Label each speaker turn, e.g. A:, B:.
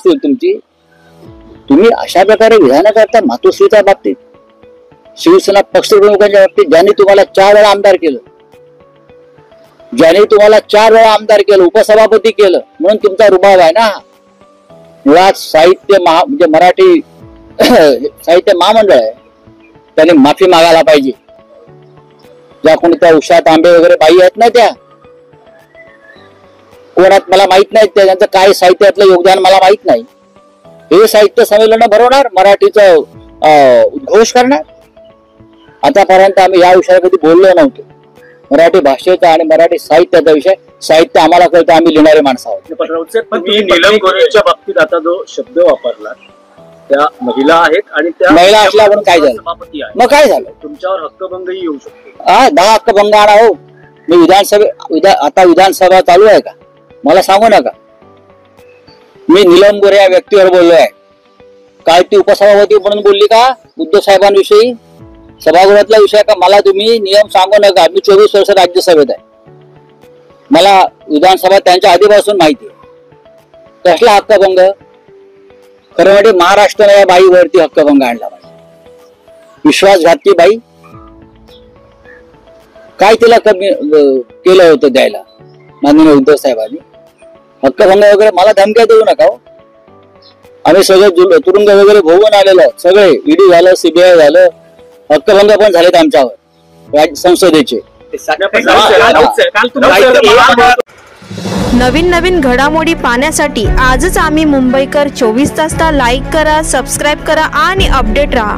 A: असतील तुमची, तुम्ही अशा प्रकारे विधान करता मातोश्रीच्या बाबतीत, शिवसेना पक्षप्रमुखांच्या बाबतीत, ज्यांनी तुम्हाला 4 वेळा आमदार केलं, ज्यांनी तुम्हाला 4 वेळा आमदार केलं, उपसभापती केलं, म्हणून तुमचा रुबाब आहे ना. मुळात साहित्य म्हणजे मराठी साहित्य महामंडळ आहे, त्यांनी माफी मागायला पाहिजे. ज्या कोणी त्या उषा तांबे वगैरे बाई आहेत ना, त्या कोणात मला माहित नाही, त्यांचं काय साहित्यातलं योगदान मला माहित नाही. हे साहित्य संमेलन भरवणार, मराठीचं उद्घोष करणार. आतापर्यंत आम्ही या विषयावर कधी बोललो नव्हतो. मराठी भाषेचा आणि मराठी साहित्याचा विषय, साहित्य आम्हाला कळतं, आम्ही लिहिणारे माणसं आहोत.
B: तुम्ही नीलम गोऱ्हेच्या बाबतीत आता जो शब्द वापरला, त्या महिला आहेत आणि त्या
A: महिला असल्या म्हणून काय झालं,
B: सभापती आहे,
A: मग काय झालं,
B: तुमच्यावर हक्कभंगही येऊ शकतो.
A: 10 हक्कभंग आणा हो. मी आता विधानसभा चालू आहे का, मला सांगू नका. मी नीलम गोऱ्हे या व्यक्तीवर बोललो आहे. काय ती उपसभापती म्हणून बोलली का उद्धव साहेबांविषयी, सभागृहातला विषय का, मला तुम्ही नियम सांगू नका. मी 24 वर्ष राज्यसभेत आहे, मला विधानसभा त्यांच्या आधीपासून माहिती आहे. कसला हक्कभंग, खरं म्हणजे महाराष्ट्राने या बाईवरती हक्कभंग आणला पाहिजे. विश्वासघातकी बाई, काय तिला कमी केलं होतं द्यायला माननीय उद्धव साहेबांनी. हक्कभंग वगैरे मला धमक्या देऊ नका हो. आम्ही सगळे तुरुंग वगैरे भोगून आलेलो, सगळे ईडी झालं, सीबीआय झालं, हक्कभंग पण झालेत आमच्यावर संसदेचे.
C: नवीन घडामोडी पाहण्यासाठी आजच आम्ही मुंबईकर 24 तासला लाईक करा, सबस्क्राईब करा आणि अपडेट रहा.